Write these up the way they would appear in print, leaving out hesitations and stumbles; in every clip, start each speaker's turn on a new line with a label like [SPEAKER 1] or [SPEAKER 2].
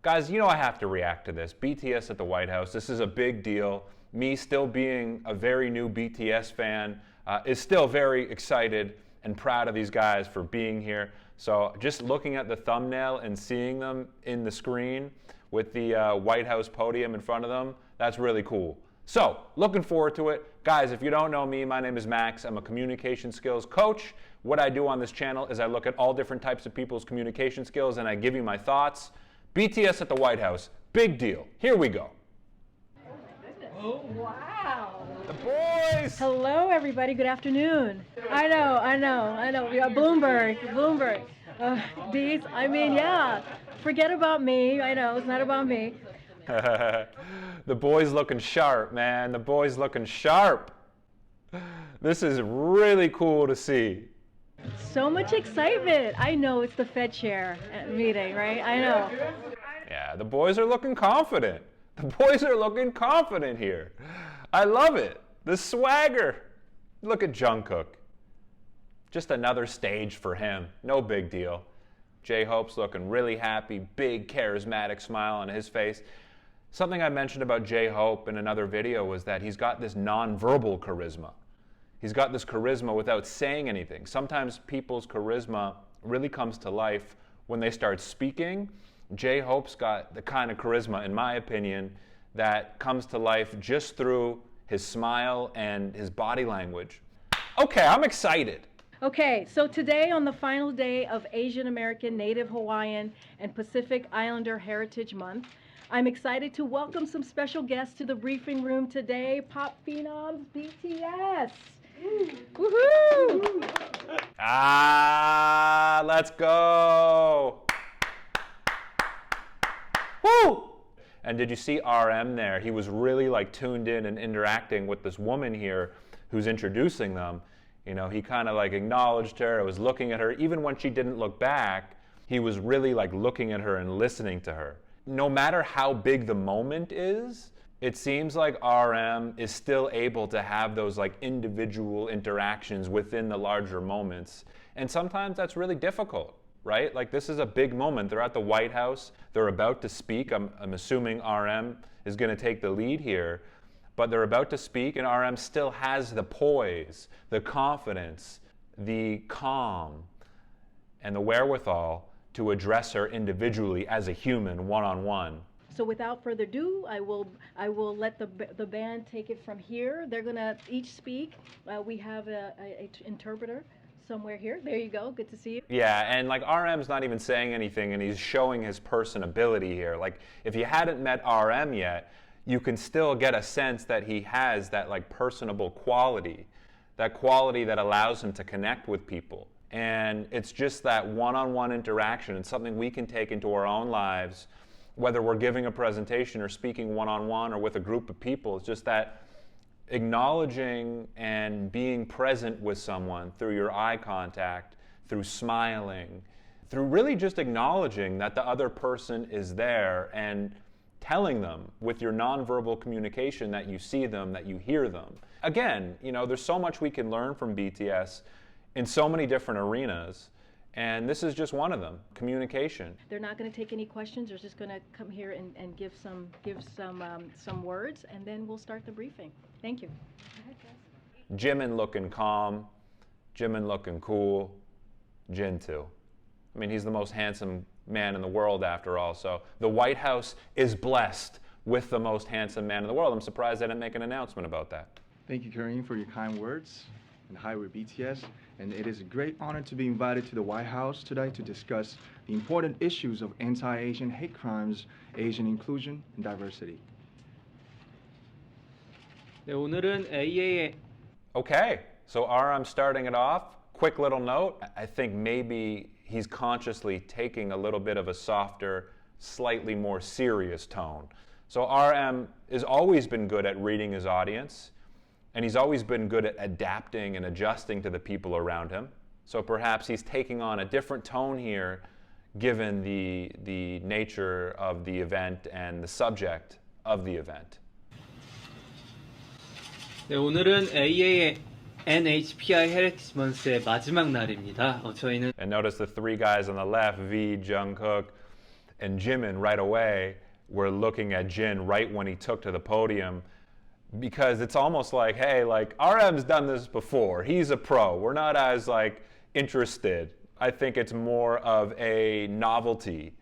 [SPEAKER 1] Guys, you know I have to react to this. BTS at the White House. This is a big deal. Me still being a very new BTS fan is still very excited and proud of these guys for being here. So just looking at the thumbnail and seeing them in the screen with the White House podium in front of them, that's really cool. So looking forward to it. Guys, if you don't know me, my name is Max. I'm a communication skills coach. What I do on this channel is I look at all different types of people's communication skills and I give you my thoughts. BTS at the White House, big deal. Here we go.
[SPEAKER 2] Oh my goodness. Oh, wow.
[SPEAKER 1] The boys.
[SPEAKER 2] Hello, everybody. Good afternoon. I know. We got Bloomberg. These, I mean, yeah. Forget about me. I know, it's not about me.
[SPEAKER 1] The boys looking sharp, man. The boys looking sharp. This is really cool to see.
[SPEAKER 2] So much excitement. I know it's the Fed chair meeting, right? I know.
[SPEAKER 1] Yeah, the boys are looking confident. The boys are looking confident here. I love it. The swagger. Look at Jungkook. Just another stage for him. No big deal. J-Hope's looking really happy, big charismatic smile on his face. Something I mentioned about J-Hope in another video was that he's got this non-verbal charisma. He's got this charisma without saying anything. Sometimes people's charisma really comes to life when they start speaking. J-Hope's got the kind of charisma, in my opinion, that comes to life just through his smile and his body language. Okay, I'm excited.
[SPEAKER 2] Okay, so today on the final day of Asian American, Native Hawaiian, and Pacific Islander Heritage Month, I'm excited to welcome some special guests to the briefing room today, pop phenoms BTS. Woohoo!
[SPEAKER 1] Let's go! Woo! And did you see RM there? He was really like tuned in and interacting with this woman here who's introducing them. You know, he kind of like acknowledged her, was looking at her. Even when she didn't look back, he was really like looking at her and listening to her. No matter how big the moment is, it seems like RM is still able to have those like individual interactions within the larger moments. And sometimes that's really difficult, right? Like this is a big moment. They're at the White House. They're about to speak. I'm assuming RM is going to take the lead here. But they're about to speak and RM still has the poise, the confidence, the calm, and the wherewithal to address her individually as a human, one-on-one.
[SPEAKER 2] So without further ado, I will let the band take it from here. They're gonna each speak. We have a interpreter somewhere here. There you go. Good to see you.
[SPEAKER 1] Yeah, and like RM's not even saying anything, and he's showing his personability here. Like if you hadn't met RM yet, you can still get a sense that he has that like personable quality, that quality that allows him to connect with people. And it's just that one-on-one interaction. It's something we can take into our own lives, whether we're giving a presentation or speaking one-on-one or with a group of people. It's just that acknowledging and being present with someone through your eye contact, through smiling, through really just acknowledging that the other person is there and telling them with your nonverbal communication that you see them, that you hear them. Again, you know, there's so much we can learn from BTS in so many different arenas, and this is just one of them, communication.
[SPEAKER 2] They're not going to take any questions. They're just going to come here and give some words, and then we'll start the briefing. Thank you. Go ahead, guys.
[SPEAKER 1] Jimin looking calm, Jimin looking cool, Jin too. I mean, he's the most handsome man in the world after all, so the White House is blessed with the most handsome man in the world. I'm surprised they didn't make an announcement about that.
[SPEAKER 3] Thank you, Kareem, for your kind words. And hi, we're BTS, and it is a great honor to be invited to the White House today to discuss the important issues of anti-Asian hate crimes, Asian inclusion, and diversity.
[SPEAKER 4] 네, 오늘은 AAA.
[SPEAKER 1] Okay, so I'm starting it off. Quick little note, I think maybe he's consciously taking a little bit of a softer, slightly more serious tone. So RM has always been good at reading his audience, and he's always been good at adapting and adjusting to the people around him. So perhaps he's taking on a different tone here, given the nature of the event and the subject of the event.
[SPEAKER 4] 네, 오늘은 AAA NHPI Heritage Month의 마지막 날입니다. 저희는
[SPEAKER 1] And notice the three guys on the left, V, Jungkook, and Jimin right away were looking at Jin right when he took to the podium, because it's almost like, hey, like RM's done this before. He's a pro. We're not as like interested. I think it's more of a novelty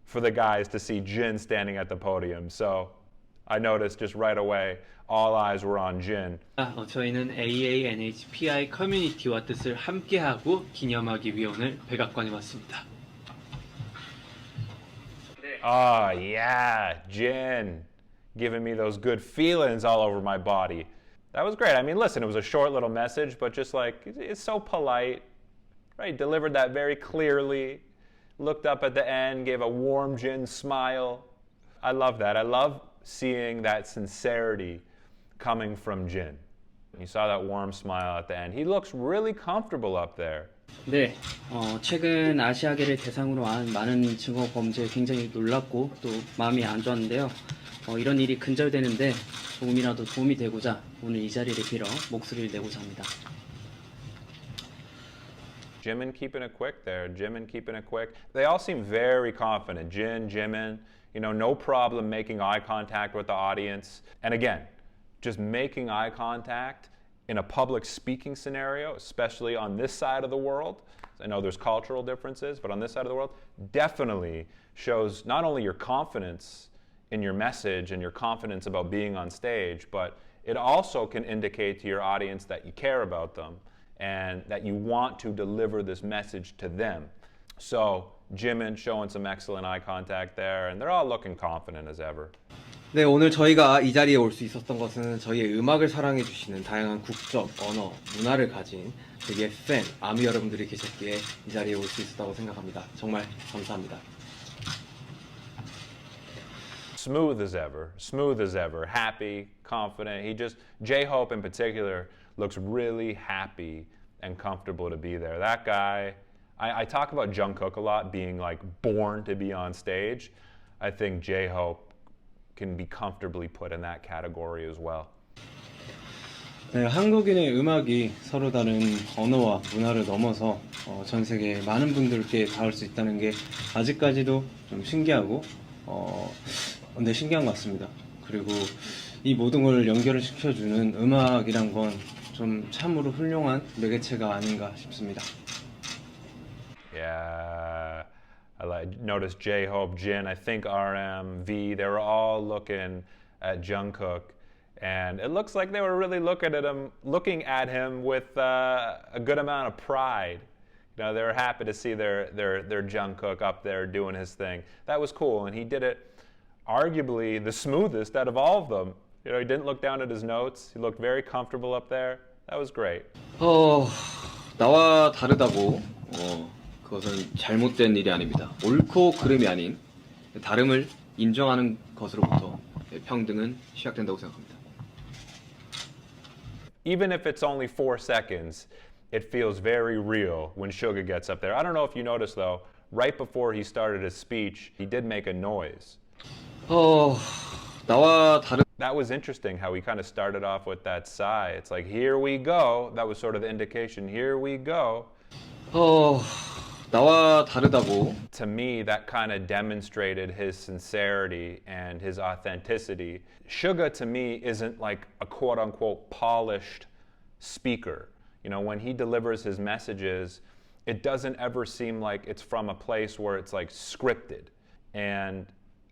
[SPEAKER 1] for the guys to see Jin standing at the podium. So I noticed just right away, all eyes were on Jin.
[SPEAKER 4] 저희는 AANHPI 커뮤니티와 뜻을 함께하고 기념하기 위해 오늘 백악관에 왔습니다.
[SPEAKER 1] Oh, yeah, Jin, giving me those good feelings all over my body. That was great. I mean, listen, it was a short little message, but just like, it's so polite, right? Delivered that very clearly, looked up at the end, gave a warm Jin smile. I love that. I love seeing that sincerity coming from Jin. You saw that warm smile at the end. He looks really comfortable up there.
[SPEAKER 4] 네, 최근 아시아계를 대상으로 한 많은 증오 범죄에 굉장히 놀랐고 또 마음이 안 좋았는데요. 이런 일이 근절되는데 조금이라도 도움이 되고자 오늘 이 자리를 빌어 목소리를 내고자 합니다.
[SPEAKER 1] Jimin keeping it quick there. Jimin keeping it quick. They all seem very confident. Jin, Jimin, no problem making eye contact with the audience. And again, just making eye contact in a public speaking scenario, especially on this side of the world. I know there's cultural differences, but on this side of the world, definitely shows not only your confidence in your message and your confidence about being on stage, but it also can indicate to your audience that you care about them and that you want to deliver this message to them. So Jimin showing some excellent eye contact there, and they're all looking confident as ever.
[SPEAKER 5] 네, 오늘 저희가 이 자리에 올 수 있었던 것은 저희의 음악을 사랑해 주시는 다양한 국적, 언어, 문화를 가진 저희의 팬, 아미 여러분들이 계셨기에 이 자리에 올 수 있었다고 생각합니다. 정말 감사합니다.
[SPEAKER 1] Smooth as ever, happy, confident. J-Hope in particular looks really happy and comfortable to be there. That guy, I talk about Jungkook a lot being like born to be on stage. I think J-Hope can be comfortably put in that category as well.
[SPEAKER 5] 네, 한국인의 음악이 서로 다른 언어와 문화를 넘어서 전 세계 많은 분들께 닿을 수 있다는 게 아직까지도 좀 신기하고 근데 신기한 것 같습니다. 그리고 이 모든 걸 연결을 시켜주는 음악이란 건 좀 참으로 훌륭한 매개체가 아닌가 싶습니다.
[SPEAKER 1] Yeah, I noticed J-Hope, Jin, I think RM, V, they were all looking at Jungkook, and it looks like they were really looking at him with a good amount of pride. They were happy to see their Jungkook up there doing his thing. That was cool, and he did it arguably the smoothest out of all of them. He didn't look down at his notes. He looked very comfortable up there. That was great.
[SPEAKER 5] 나와 다르다고 그것은 잘못된 일이 아닙니다. 옳고 그름이 아닌 다름을 인정하는 것으로부터 평등은 시작된다고 생각합니다.
[SPEAKER 1] Even if it's only 4 seconds, it feels very real when Suga gets up there. I don't know if you noticed though, right before he started his speech, he did make a noise.
[SPEAKER 5] 나와 다른
[SPEAKER 1] That was interesting how he kind of started off with that sigh. It's like, here we go. That was sort of the indication, here we go.
[SPEAKER 5] 나와 다르다고.
[SPEAKER 1] To me, that kind of demonstrated his sincerity and his authenticity. Suga, to me, isn't like a quote-unquote polished speaker. When he delivers his messages, it doesn't ever seem like it's from a place where it's like scripted. And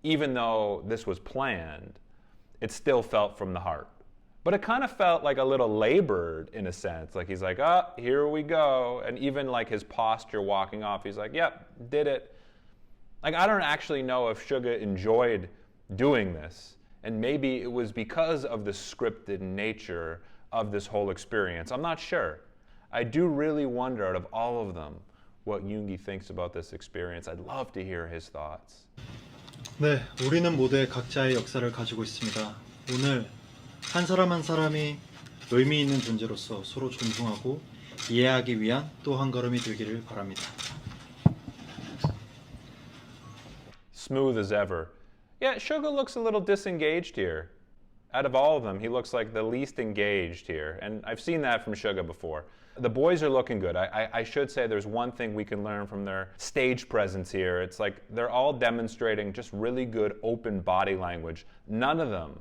[SPEAKER 1] even though this was planned, it still felt from the heart. But it kind of felt like a little labored in a sense. Like he's like, here we go. And even like his posture walking off, he's like, yep, did it. Like, I don't actually know if Suga enjoyed doing this. And maybe it was because of the scripted nature of this whole experience. I'm not sure. I do really wonder, out of all of them, what Yoongi thinks about this experience. I'd love to hear his thoughts.
[SPEAKER 6] 네, 우리는 모두 각자의 역사를 가지고 있습니다. 오늘 한 사람 한 사람이 의미 있는 존재로서 서로 존중하고 이해하기 위한 또 한 걸음이 되기를 바랍니다.
[SPEAKER 1] Smooth as ever. Yeah, Suga looks a little disengaged here. Out of all of them, he looks like the least engaged here. And I've seen that from Suga before. The boys are looking good. I should say there's one thing we can learn from their stage presence here. It's like they're all demonstrating just really good open body language. None of them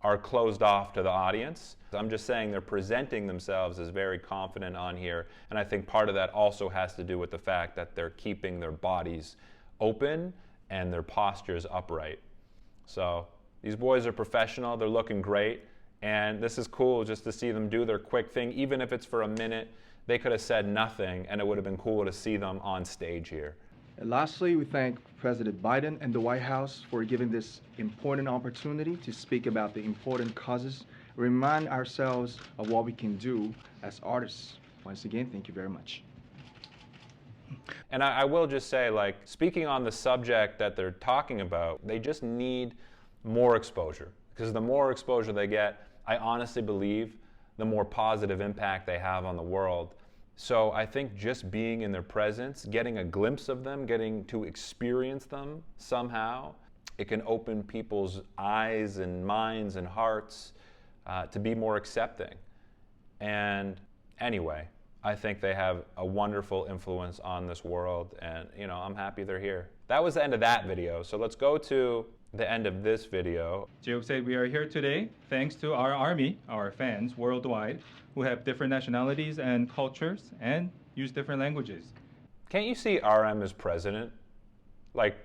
[SPEAKER 1] are closed off to the audience. I'm just saying they're presenting themselves as very confident on here. And I think part of that also has to do with the fact that they're keeping their bodies open and their postures upright. So these boys are professional, they're looking great, and this is cool just to see them do their quick thing. Even if it's for a minute, they could have said nothing, and it would have been cool to see them on stage here.
[SPEAKER 3] And lastly, we thank President Biden and the White House for giving this important opportunity to speak about the important causes, remind ourselves of what we can do as artists. Once again, thank you very much.
[SPEAKER 1] And I will just say, like, speaking on the subject that they're talking about, they just need more exposure. Because the more exposure they get, I honestly believe the more positive impact they have on the world. So I think just being in their presence, getting a glimpse of them, getting to experience them somehow, it can open people's eyes and minds and hearts to be more accepting. And anyway, I think they have a wonderful influence on this world, and I'm happy they're here. That was the end of that video, so let's go to the end of this video.
[SPEAKER 7] Jae said we are here today thanks to our army, our fans worldwide, who have different nationalities and cultures and use different languages.
[SPEAKER 1] Can't you see RM as president, like,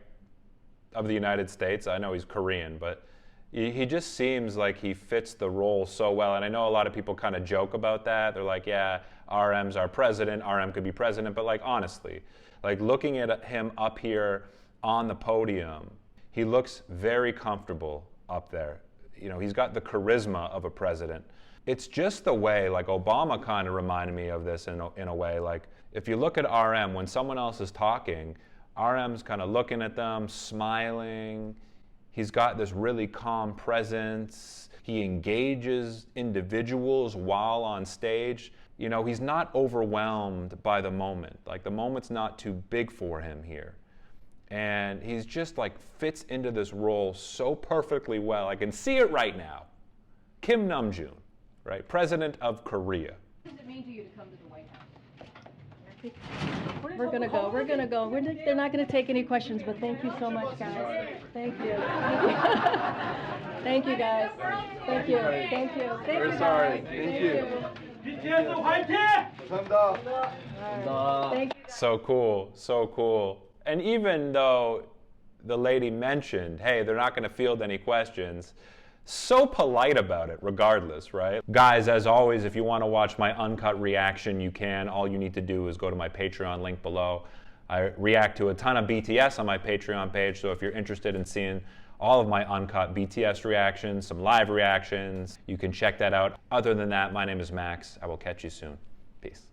[SPEAKER 1] of the United States? I know he's Korean, but he just seems like he fits the role so well. And I know a lot of people kind of joke about that. They're like, yeah, RM's our president, RM could be president. But like, honestly, like looking at him up here on the podium, he looks very comfortable up there. He's got the charisma of a president. It's just the way, like Obama kind of reminded me of this in a way. Like if you look at RM, when someone else is talking, RM's kind of looking at them, smiling. He's got this really calm presence. He engages individuals while on stage. He's not overwhelmed by the moment. Like the moment's not too big for him here. And he's just like fits into this role so perfectly well. I can see it right now. Kim Namjoon, right? President of Korea.
[SPEAKER 2] What does it mean to you to come to the White House? We're gonna go. They're not gonna take any questions, but thank you so much, guys. Thank you. Thank you, guys. Thank you. Thank you. Thank you, guys. Thank you.
[SPEAKER 8] BTS 화이팅!
[SPEAKER 2] Thank you.
[SPEAKER 1] So cool, so cool. And even though the lady mentioned, hey, they're not going to field any questions, so polite about it regardless, right? Guys, as always, if you want to watch my uncut reaction, you can. All you need to do is go to my Patreon link below. I react to a ton of BTS on my Patreon page, so if you're interested in seeing all of my uncut BTS reactions, some live reactions, you can check that out. Other than that, my name is Max. I will catch you soon. Peace.